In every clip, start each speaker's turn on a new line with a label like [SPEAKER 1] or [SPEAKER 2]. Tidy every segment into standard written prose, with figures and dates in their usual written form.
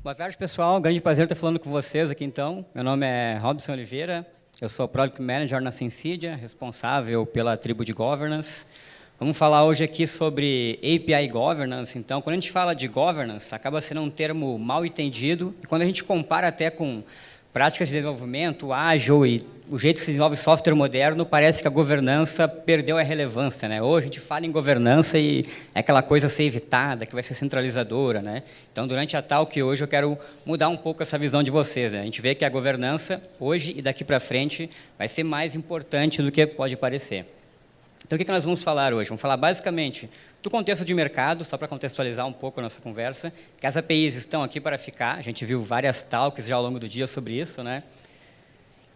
[SPEAKER 1] Boa tarde, pessoal. Grande prazer estar falando com vocês aqui, então. Meu nome é Robson Oliveira, eu sou Product Manager na Sensidia, responsável pela tribo de Governance. Vamos falar hoje aqui sobre API Governance. Então, quando a gente fala de Governance, acaba sendo um termo mal entendido, e quando a gente compara até com práticas de desenvolvimento ágil e o jeito que se desenvolve software moderno, parece que a governança perdeu a relevância, né? Hoje a gente fala em governança e é aquela coisa a ser evitada, que vai ser centralizadora, né? Então, durante a talk hoje, eu quero mudar um pouco essa visão de vocês, né? A gente vê que a governança, hoje e daqui para frente, vai ser mais importante do que pode parecer. Então, o que nós vamos falar hoje? Vamos falar basicamente do contexto de mercado, só para contextualizar um pouco a nossa conversa, que as APIs estão aqui para ficar, a gente viu várias talks já ao longo do dia sobre isso, né?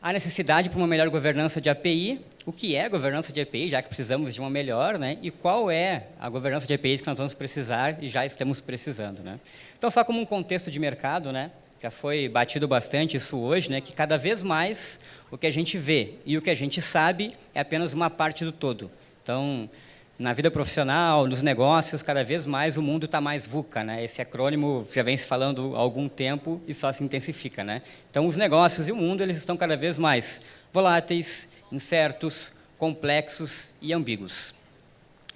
[SPEAKER 1] A necessidade para uma melhor governança de API, o que é governança de API, já que precisamos de uma melhor, né? E qual é a governança de APIs que nós vamos precisar e já estamos precisando, né? Então, só como um contexto de mercado, né? Já foi batido bastante isso hoje, né? Que cada vez mais o que a gente vê e o que a gente sabe é apenas uma parte do todo. Então, na vida profissional, nos negócios, cada vez mais o mundo está mais VUCA, né? Esse acrônimo já vem se falando há algum tempo e só se intensifica, né? Então, os negócios e o mundo eles estão cada vez mais voláteis, incertos, complexos e ambíguos.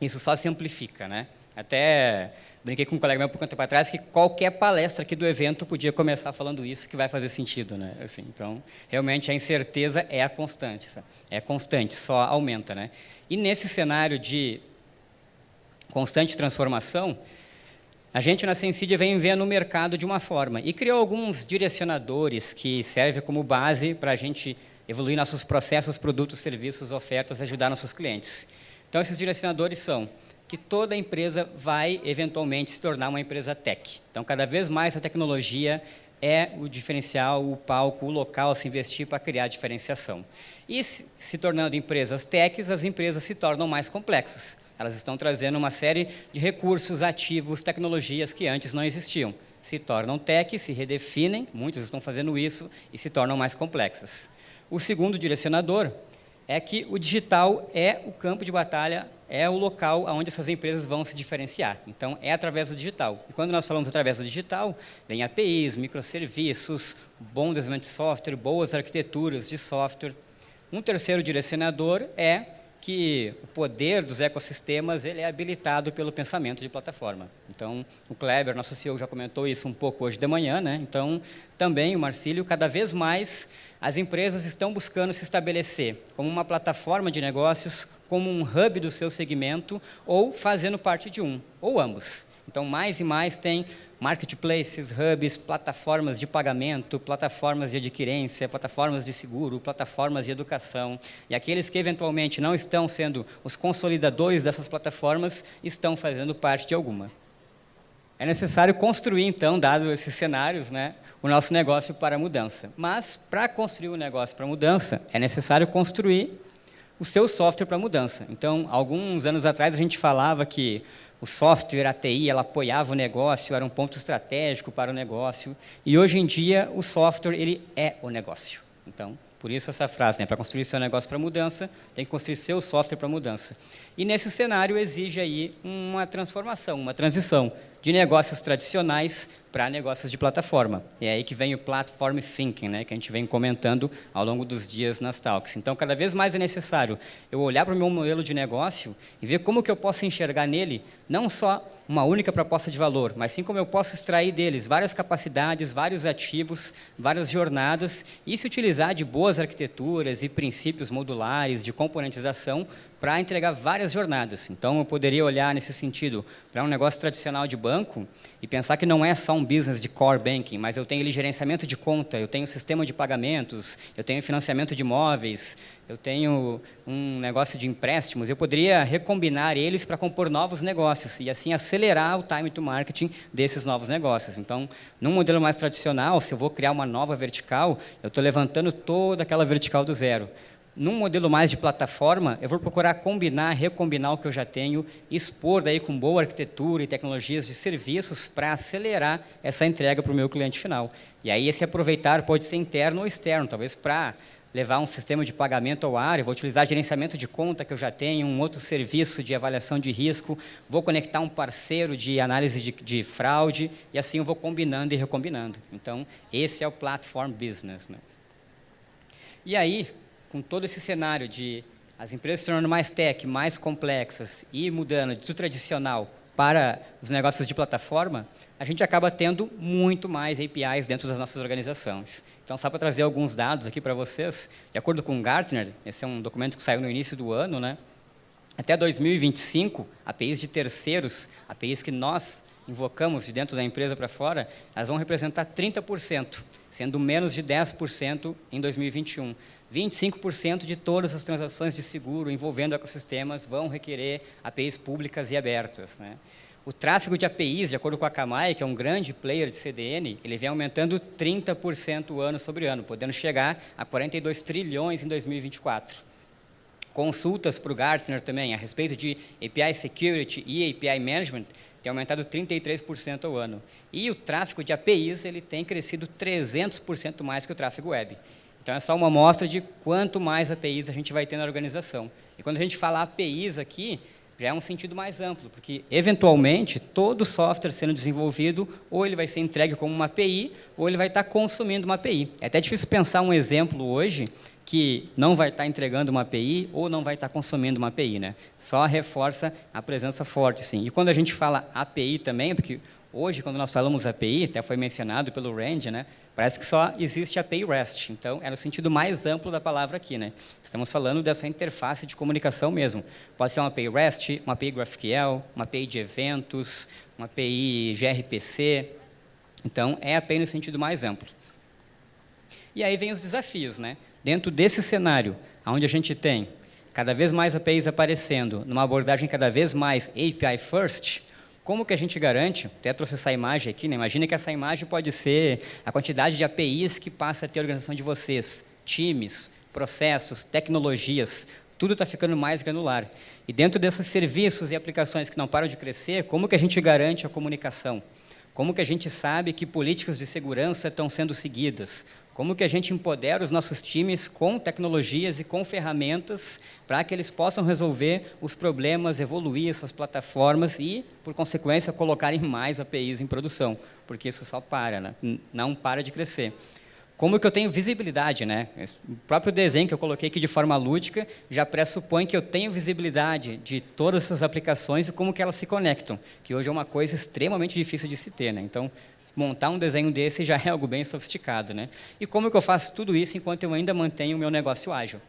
[SPEAKER 1] Isso só se amplifica, né? Até brinquei com um colega meu por tempo atrás que qualquer palestra aqui do evento podia começar falando isso, que vai fazer sentido, né? Assim, então, realmente a incerteza é a constante, sabe? É constante, só aumenta, né? E nesse cenário de constante transformação, a gente na Sensidia vem vendo o mercado de uma forma e criou alguns direcionadores que servem como base para a gente evoluir nossos processos, produtos, serviços, ofertas, ajudar nossos clientes. Então, esses direcionadores são que toda empresa vai, eventualmente, se tornar uma empresa tech. Então, cada vez mais a tecnologia é o diferencial, o palco, o local a se investir para criar diferenciação. E, se tornando empresas techs, as empresas se tornam mais complexas. Elas estão trazendo uma série de recursos, ativos, tecnologias que antes não existiam. Se tornam tech, se redefinem, muitas estão fazendo isso, e se tornam mais complexas. O segundo direcionador é que o digital é o campo de batalha, é o local onde essas empresas vão se diferenciar. Então, é através do digital. E quando nós falamos através do digital, vem APIs, microserviços, bom desenvolvimento de software, boas arquiteturas de software. Um terceiro direcionador é que o poder dos ecossistemas ele é habilitado pelo pensamento de plataforma. Então, o Kleber, nosso CEO, já comentou isso um pouco hoje de manhã, né? Então, também o Marcílio, cada vez mais as empresas estão buscando se estabelecer como uma plataforma de negócios, como um hub do seu segmento, ou fazendo parte de um, ou ambos. Então, mais e mais tem marketplaces, hubs, plataformas de pagamento, plataformas de adquirência, plataformas de seguro, plataformas de educação. E aqueles que, eventualmente, não estão sendo os consolidadores dessas plataformas, estão fazendo parte de alguma. É necessário construir, então, dado esses cenários, né, o nosso negócio para a mudança. Mas, para construir o negócio para a mudança, é necessário construir o seu software para a mudança. Então, alguns anos atrás, a gente falava que o software, a TI, ela apoiava o negócio, era um ponto estratégico para o negócio. E, hoje em dia, o software ele é o negócio. Então, por isso essa frase, né, para construir seu negócio para a mudança, tem que construir seu software para a mudança. E, nesse cenário, exige aí uma transformação, uma transição de negócios tradicionais para negócios de plataforma. É aí que vem o Platform Thinking, né, que a gente vem comentando ao longo dos dias nas talks. Então, cada vez mais é necessário eu olhar para o meu modelo de negócio e ver como que eu posso enxergar nele não só uma única proposta de valor, mas sim como eu posso extrair deles várias capacidades, vários ativos, várias jornadas e se utilizar de boas arquiteturas e princípios modulares de componentização para entregar várias jornadas. Então, eu poderia olhar nesse sentido para um negócio tradicional de banco e pensar que não é só um business de core banking, mas eu tenho ali gerenciamento de conta, eu tenho sistema de pagamentos, eu tenho financiamento de imóveis, eu tenho um negócio de empréstimos, eu poderia recombinar eles para compor novos negócios e assim acelerar o time to marketing desses novos negócios. Então, num modelo mais tradicional, se eu vou criar uma nova vertical, eu estou levantando toda aquela vertical do zero. Num modelo mais de plataforma, eu vou procurar combinar, recombinar o que eu já tenho, expor daí com boa arquitetura e tecnologias de serviços para acelerar essa entrega para o meu cliente final. E aí esse aproveitar pode ser interno ou externo, talvez para levar um sistema de pagamento ao ar, eu vou utilizar gerenciamento de conta que eu já tenho, um outro serviço de avaliação de risco, vou conectar um parceiro de análise de fraude, e assim eu vou combinando e recombinando. Então, esse é o Platform Business, né? E aí, com todo esse cenário de as empresas se tornando mais tech, mais complexas e mudando do tradicional para os negócios de plataforma, a gente acaba tendo muito mais APIs dentro das nossas organizações. Então, só para trazer alguns dados aqui para vocês, de acordo com o Gartner, esse é um documento que saiu no início do ano, né? Até 2025, APIs de terceiros, APIs que nós invocamos de dentro da empresa para fora, elas vão representar 30%, sendo menos de 10% em 2021. 25% de todas as transações de seguro envolvendo ecossistemas vão requerer APIs públicas e abertas, né? O tráfego de APIs, de acordo com a Akamai, que é um grande player de CDN, ele vem aumentando 30% ano sobre ano, podendo chegar a 42 trilhões em 2024. Consultas para o Gartner também, a respeito de API Security e API Management, tem aumentado 33% ao ano. E o tráfego de APIs ele tem crescido 300% mais que o tráfego web. Então, é só uma amostra de quanto mais APIs a gente vai ter na organização. E quando a gente fala APIs aqui, já é um sentido mais amplo, porque, eventualmente, todo software sendo desenvolvido, ou ele vai ser entregue como uma API, ou ele vai estar consumindo uma API. É até difícil pensar um exemplo hoje que não vai estar entregando uma API ou não vai estar consumindo uma API, né? Só reforça a presença forte, sim. E quando a gente fala API também, porque hoje, quando nós falamos API, até foi mencionado pelo Randy, né? Parece que só existe API REST. Então, é no sentido mais amplo da palavra aqui, né? Estamos falando dessa interface de comunicação mesmo. Pode ser uma API REST, uma API GraphQL, uma API de eventos, uma API gRPC. Então, é API no sentido mais amplo. E aí vem os desafios, né? Dentro desse cenário, onde a gente tem cada vez mais APIs aparecendo, numa abordagem cada vez mais API first, como que a gente garante, até trouxe essa imagem aqui, né? Imagina que essa imagem pode ser a quantidade de APIs que passa a ter a organização de vocês, times, processos, tecnologias, tudo está ficando mais granular. E dentro desses serviços e aplicações que não param de crescer, como que a gente garante a comunicação? Como que a gente sabe que políticas de segurança estão sendo seguidas? Como que a gente empodera os nossos times com tecnologias e com ferramentas para que eles possam resolver os problemas, evoluir essas plataformas e, por consequência, colocarem mais APIs em produção, porque isso só para, né? Não para de crescer. Como que eu tenho visibilidade, né? O próprio desenho que eu coloquei aqui de forma lúdica já pressupõe que eu tenho visibilidade de todas essas aplicações e como que elas se conectam, que hoje é uma coisa extremamente difícil de se ter, né? Então, montar um desenho desse já é algo bem sofisticado, né? E como que eu faço tudo isso enquanto eu ainda mantenho o meu negócio ágil?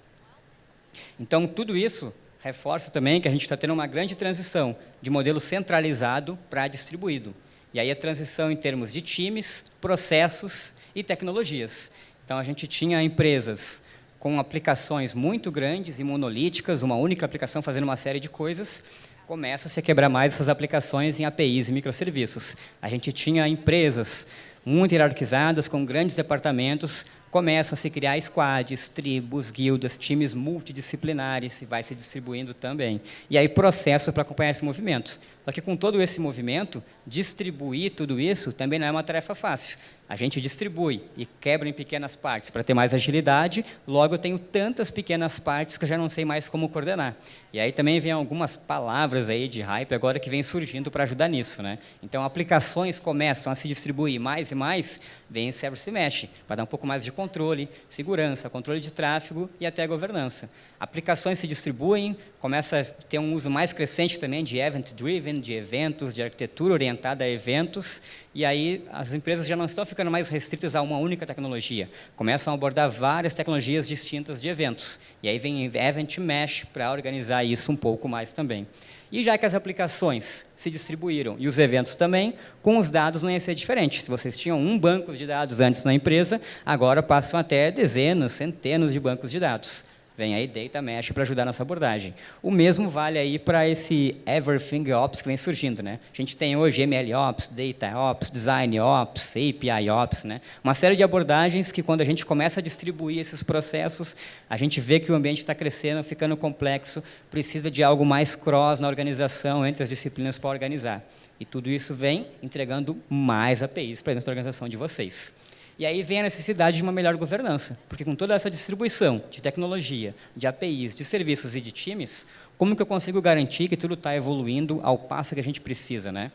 [SPEAKER 1] Então, tudo isso reforça também que a gente está tendo uma grande transição de modelo centralizado para distribuído. E aí a transição em termos de times, processos e tecnologias. Então, a gente tinha empresas com aplicações muito grandes e monolíticas, uma única aplicação fazendo uma série de coisas, começa-se a quebrar mais essas aplicações em APIs e microserviços. A gente tinha empresas muito hierarquizadas, com grandes departamentos, começam a se criar squads, tribos, guildas, times multidisciplinares, e vai se distribuindo também. E aí processo para acompanhar esse movimento. Só que com todo esse movimento, distribuir tudo isso também não é uma tarefa fácil. A gente distribui e quebra em pequenas partes para ter mais agilidade, logo eu tenho tantas pequenas partes que eu já não sei mais como coordenar. E aí também vem algumas palavras aí de hype agora que vem surgindo para ajudar nisso, né? Então, aplicações começam a se distribuir mais e mais, vem esse se mexe, vai dar um pouco mais de controle, segurança, controle de tráfego e até governança. Aplicações se distribuem, começa a ter um uso mais crescente também de event-driven, de eventos, de arquitetura orientada a eventos, e aí as empresas já não estão ficando mais restritas a uma única tecnologia, começam a abordar várias tecnologias distintas de eventos, e aí vem Event Mesh para organizar isso um pouco mais também. E já que as aplicações se distribuíram e os eventos também, com os dados não ia ser diferente. Se vocês tinham um banco de dados antes na empresa, agora passam até dezenas, centenas de bancos de dados. Vem aí Data Mesh para ajudar nessa abordagem. O mesmo vale aí para esse Everything Ops que vem surgindo, né? A gente tem hoje ML Ops, Data Ops, Design Ops, API Ops, né? Uma série de abordagens que, quando a gente começa a distribuir esses processos, a gente vê que o ambiente está crescendo, ficando complexo, precisa de algo mais cross na organização, entre as disciplinas para organizar. E tudo isso vem entregando mais APIs para dentro da organização de vocês. E aí vem a necessidade de uma melhor governança, porque com toda essa distribuição de tecnologia, de APIs, de serviços e de times, como que eu consigo garantir que tudo está evoluindo ao passo que a gente precisa, né?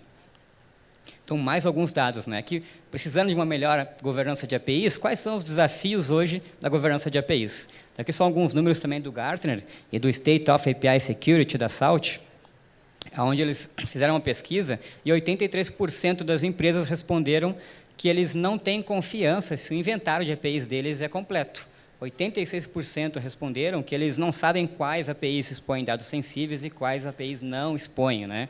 [SPEAKER 1] Então, mais alguns dados, né? Que precisando de uma melhor governança de APIs, quais são os desafios hoje da governança de APIs? Então, aqui são alguns números também do Gartner e do State of API Security da SALT, onde eles fizeram uma pesquisa e 83% das empresas responderam que eles não têm confiança se o inventário de APIs deles é completo. 86% responderam que eles não sabem quais APIs expõem dados sensíveis e quais APIs não expõem, né?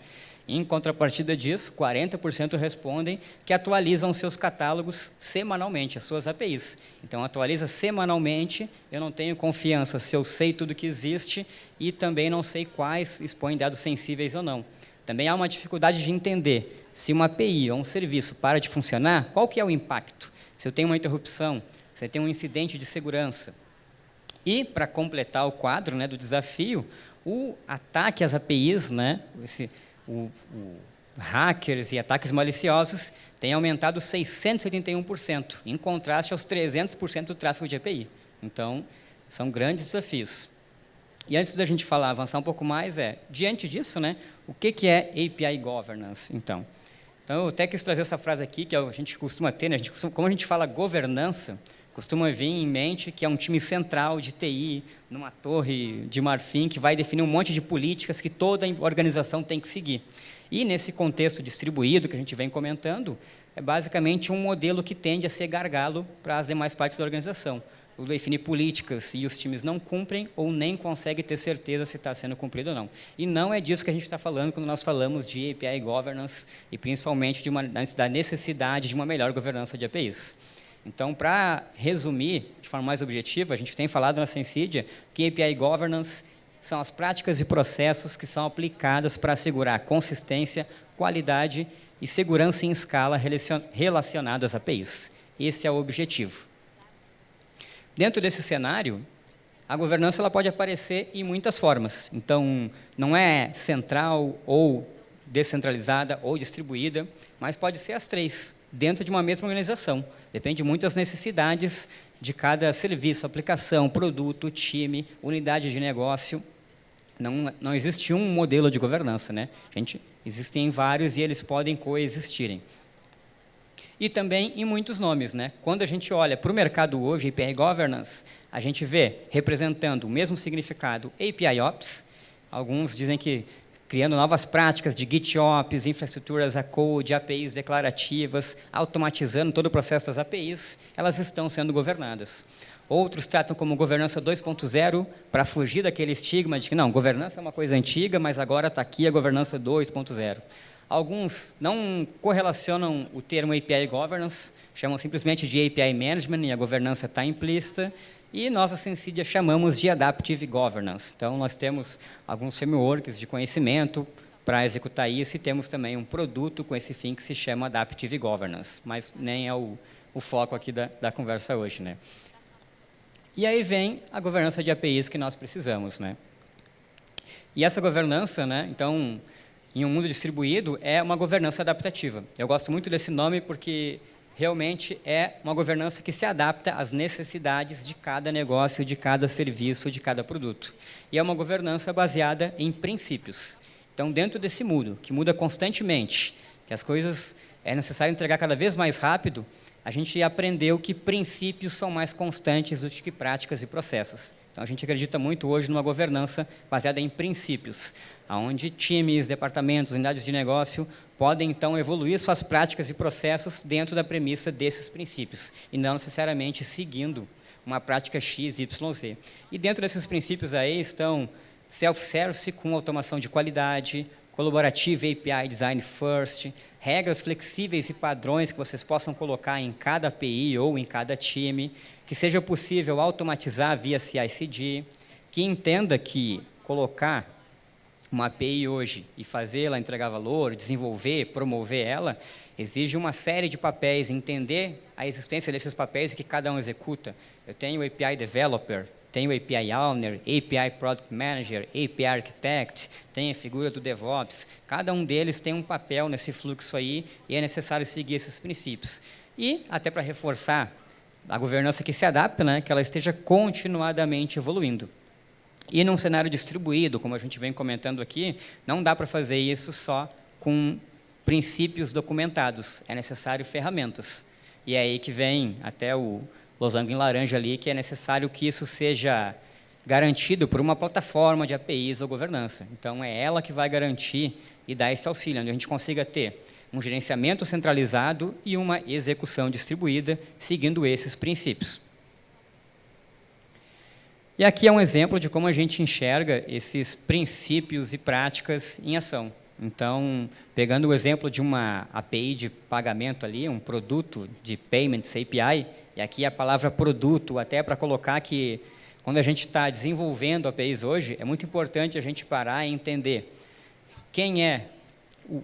[SPEAKER 1] Em contrapartida disso, 40% respondem que atualizam seus catálogos semanalmente, as suas APIs. Então, atualiza semanalmente, eu não tenho confiança se eu sei tudo que existe e também não sei quais expõem dados sensíveis ou não. Também há uma dificuldade de entender se uma API ou um serviço para de funcionar, qual que é o impacto? Se eu tenho uma interrupção, se eu tenho um incidente de segurança. E, para completar o quadro, né, do desafio, o ataque às APIs, né, hackers e ataques maliciosos têm aumentado 671%, em contraste aos 300% do tráfego de API. Então, são grandes desafios. E antes da gente avançar um pouco mais, diante disso, né, o que é API Governance, então? Então, eu até quis trazer essa frase aqui, que a gente costuma ter, né, como a gente fala governança, costuma vir em mente que é um time central de TI, numa torre de marfim, que vai definir um monte de políticas que toda organização tem que seguir. E, nesse contexto distribuído que a gente vem comentando, é basicamente um modelo que tende a ser gargalo para as demais partes da organização. O definir políticas e os times não cumprem ou nem conseguem ter certeza se está sendo cumprido ou não. E não é disso que a gente está falando quando nós falamos de API Governance e, principalmente, da necessidade de uma melhor governança de APIs. Então, para resumir de forma mais objetiva, a gente tem falado na Sensidia que API Governance são as práticas e processos que são aplicadas para assegurar consistência, qualidade e segurança em escala relacionadas a APIs. Esse é o objetivo. Dentro desse cenário, a governança ela pode aparecer em muitas formas. Então, não é central ou descentralizada ou distribuída, mas pode ser as três, dentro de uma mesma organização. Depende muito das necessidades de cada serviço, aplicação, produto, time, unidade de negócio. Não existe um modelo de governança, né? Existem vários e eles podem coexistirem. E também em muitos nomes, né? Quando a gente olha para o mercado hoje, API Governance, a gente vê representando o mesmo significado API Ops. Alguns dizem que criando novas práticas de GitOps, infraestruturas a code, APIs declarativas, automatizando todo o processo das APIs, elas estão sendo governadas. Outros tratam como governança 2.0 para fugir daquele estigma de que não, governança é uma coisa antiga, mas agora está aqui a governança 2.0. Alguns não correlacionam o termo API Governance, chamam simplesmente de API Management e a governança está implícita. E nós, a Sensidia, chamamos de Adaptive Governance. Então, nós temos alguns frameworks de conhecimento para executar isso e temos também um produto com esse fim que se chama Adaptive Governance, mas nem é o foco aqui da conversa hoje, né? E aí vem a governança de APIs que nós precisamos, né? E essa governança, né, então, em um mundo distribuído, é uma governança adaptativa. Eu gosto muito desse nome porque realmente é uma governança que se adapta às necessidades de cada negócio, de cada serviço, de cada produto. E é uma governança baseada em princípios. Então, dentro desse mundo, que muda constantemente, que as coisas é necessário entregar cada vez mais rápido, a gente aprendeu que princípios são mais constantes do que práticas e processos. Então, a gente acredita muito hoje numa governança baseada em princípios, onde times, departamentos, unidades de negócio podem, então, evoluir suas práticas e processos dentro da premissa desses princípios, e não necessariamente seguindo uma prática X, Y, Z. E dentro desses princípios aí estão self-service com automação de qualidade, colaborative API Design First, regras flexíveis e padrões que vocês possam colocar em cada API ou em cada time, que seja possível automatizar via CI/CD, que entenda que colocar uma API hoje e fazê-la entregar valor, desenvolver, promover ela, exige uma série de papéis, entender a existência desses papéis e que cada um executa. Eu tenho o API Developer, tenho o API Owner, API Product Manager, API Architect, tem a figura do DevOps. Cada um deles tem um papel nesse fluxo aí e é necessário seguir esses princípios. E, até para reforçar a governança que se adapta, né, que ela esteja continuadamente evoluindo. E num cenário distribuído, como a gente vem comentando aqui, não dá para fazer isso só com princípios documentados, é necessário ferramentas. E é aí que vem até o losango em laranja ali, que é necessário que isso seja garantido por uma plataforma de APIs ou governança. Então, é ela que vai garantir e dar esse auxílio, onde a gente consiga ter um gerenciamento centralizado e uma execução distribuída, seguindo esses princípios. E aqui é um exemplo de como a gente enxerga esses princípios e práticas em ação. Então, pegando o exemplo de uma API de pagamento ali, um produto de Payments API, e aqui a palavra produto, até para colocar que, quando a gente está desenvolvendo APIs hoje, é muito importante a gente parar e entender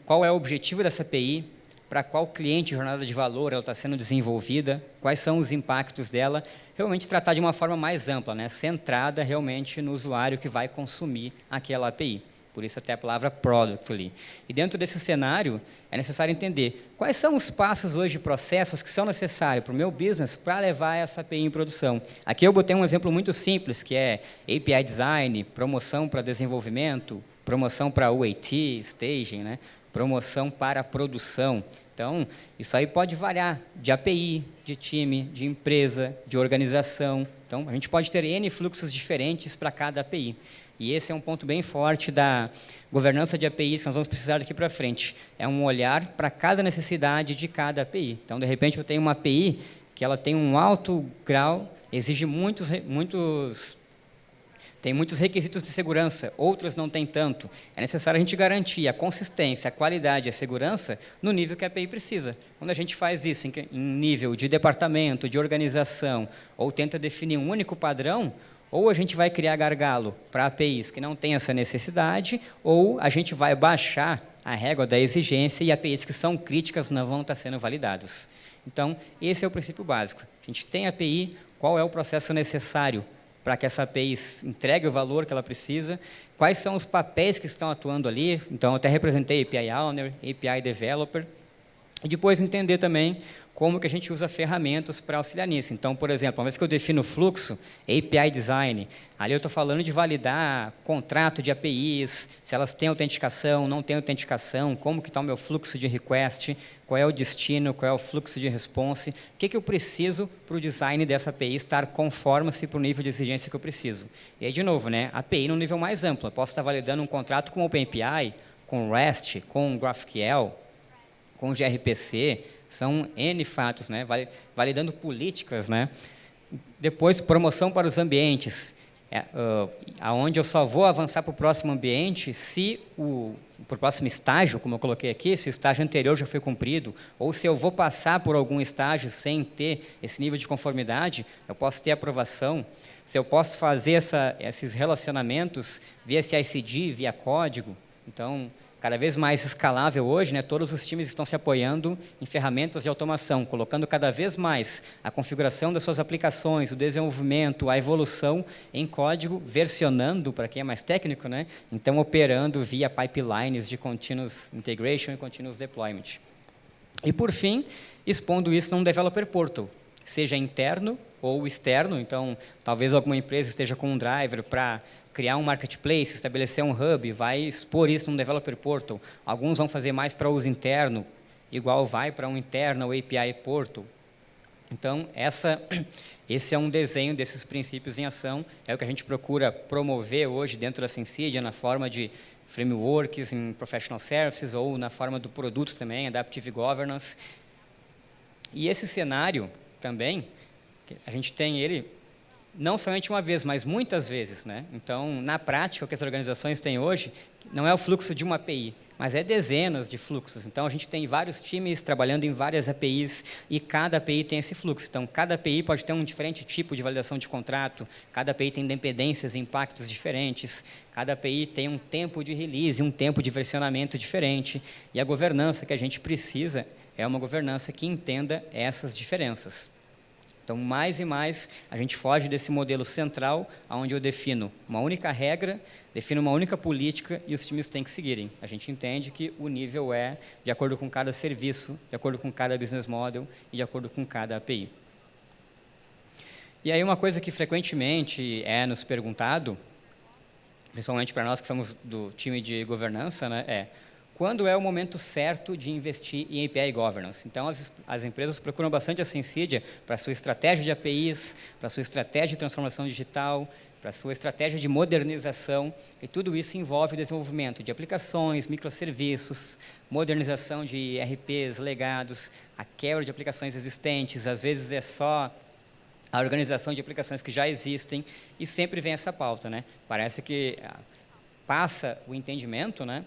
[SPEAKER 1] qual é o objetivo dessa API, para qual cliente de jornada de valor ela está sendo desenvolvida, quais são os impactos dela, realmente tratar de uma forma mais ampla, né, centrada realmente no usuário que vai consumir aquela API. Por isso até a palavra product ali. E dentro desse cenário, é necessário entender quais são os passos hoje, processos que são necessários para o meu business para levar essa API em produção. Aqui eu botei um exemplo muito simples, que é API Design, promoção para desenvolvimento, promoção para UAT, staging, né? Promoção para produção. Então, isso aí pode variar de API, de time, de empresa, de organização. Então, a gente pode ter N fluxos diferentes para cada API. E esse é um ponto bem forte da governança de APIs que nós vamos precisar daqui para frente. É um olhar para cada necessidade de cada API. Então, de repente, eu tenho uma API que ela tem um alto grau, exige tem muitos requisitos de segurança, outras não têm tanto. É necessário a gente garantir a consistência, a qualidade e a segurança no nível que a API precisa. Quando a gente faz isso em nível de departamento, de organização, ou tenta definir um único padrão, ou a gente vai criar gargalo para APIs que não têm essa necessidade, ou a gente vai baixar a régua da exigência e APIs que são críticas não vão estar sendo validadas. Então, esse é o princípio básico. A gente tem API, qual é o processo necessário para que essa API entregue o valor que ela precisa, quais são os papéis que estão atuando ali. Então, eu até representei API Owner, API Developer, e depois entender também como que a gente usa ferramentas para auxiliar nisso. Então, por exemplo, uma vez que eu defino o fluxo, API Design, ali eu estou falando de validar contrato de APIs, se elas têm autenticação, não têm autenticação, como que está o meu fluxo de request, qual é o destino, qual é o fluxo de response, o que eu preciso para o design dessa API estar conforme-se para o nível de exigência que eu preciso. E aí, de novo, né, API no nível mais amplo. Eu posso estar validando um contrato com OpenAPI, com REST, com GraphQL, com gRPC, são N fatos, né? Validando políticas, né? Depois, promoção para os ambientes, aonde eu só vou avançar para o próximo ambiente se para o próximo estágio, como eu coloquei aqui, se o estágio anterior já foi cumprido, ou se eu vou passar por algum estágio sem ter esse nível de conformidade, eu posso ter aprovação. Se eu posso fazer esses relacionamentos via CI/CD, via código, então, cada vez mais escalável hoje, né, todos os times estão se apoiando em ferramentas de automação, colocando cada vez mais a configuração das suas aplicações, o desenvolvimento, a evolução em código, versionando, para quem é mais técnico, né, então operando via pipelines de continuous integration e continuous deployment. E, por fim, expondo isso num developer portal, seja interno ou externo. Então, talvez alguma empresa esteja com um driver para criar um marketplace, estabelecer um hub, vai expor isso num developer portal. Alguns vão fazer mais para uso interno, igual vai para um interno ou API portal. Então, esse é um desenho desses princípios em ação, é o que a gente procura promover hoje dentro da Sensidia, na forma de frameworks em professional services ou na forma do produto também, adaptive governance. E esse cenário também, a gente tem ele não somente uma vez, mas muitas vezes, né? Então, na prática, o que as organizações têm hoje não é o fluxo de uma API, mas é dezenas de fluxos. Então, a gente tem vários times trabalhando em várias APIs e cada API tem esse fluxo. Então, cada API pode ter um diferente tipo de validação de contrato, cada API tem dependências e impactos diferentes, cada API tem um tempo de release, um tempo de versionamento diferente, e a governança que a gente precisa é uma governança que entenda essas diferenças. Então, mais e mais, a gente foge desse modelo central, onde eu defino uma única regra, defino uma única política e os times têm que seguirem. A gente entende que o nível é de acordo com cada serviço, de acordo com cada business model e de acordo com cada API. E aí uma coisa que frequentemente é nos perguntado, principalmente para nós que somos do time de governança, né, é quando é o momento certo de investir em API Governance. Então, as empresas procuram bastante a Sensidia para a sua estratégia de APIs, para a sua estratégia de transformação digital, para a sua estratégia de modernização, e tudo isso envolve o desenvolvimento de aplicações, microserviços, modernização de RPs, legados, a quebra de aplicações existentes, às vezes é só a organização de aplicações que já existem, e sempre vem essa pauta, né? Parece que passa o entendimento, né,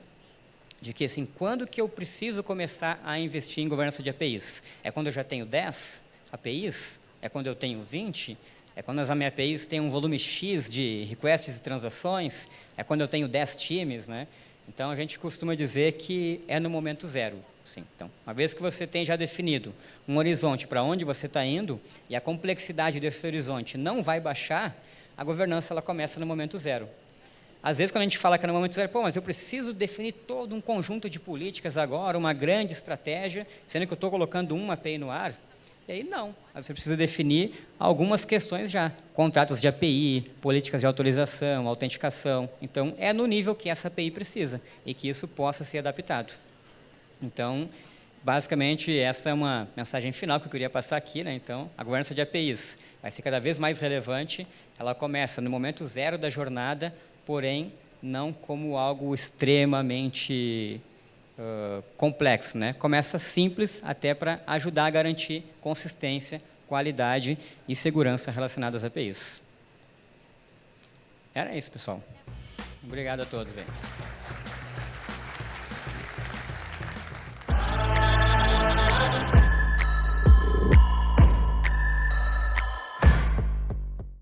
[SPEAKER 1] de que, assim, quando que eu preciso começar a investir em governança de APIs? É quando eu já tenho 10 APIs? É quando eu tenho 20? É quando as minhas APIs têm um volume X de requests e transações? É quando eu tenho 10 times, né? Então, a gente costuma dizer que é no momento zero. Sim. Então, uma vez que você tem já definido um horizonte para onde você está indo, e a complexidade desse horizonte não vai baixar, a governança ela começa no momento zero. Às vezes, quando a gente fala que é no momento zero, pô, mas eu preciso definir todo um conjunto de políticas agora, uma grande estratégia, sendo que eu estou colocando uma API no ar. E aí, não. Aí você precisa definir algumas questões já. Contratos de API, políticas de autorização, autenticação. Então, é no nível que essa API precisa e que isso possa ser adaptado. Então, basicamente, essa é uma mensagem final que eu queria passar aqui, né? Então, a governança de APIs vai ser cada vez mais relevante. Ela começa no momento zero da jornada, porém, não como algo extremamente complexo, né? Começa simples até para ajudar a garantir consistência, qualidade e segurança relacionadas às APIs. Era isso, pessoal. Obrigado a todos aí.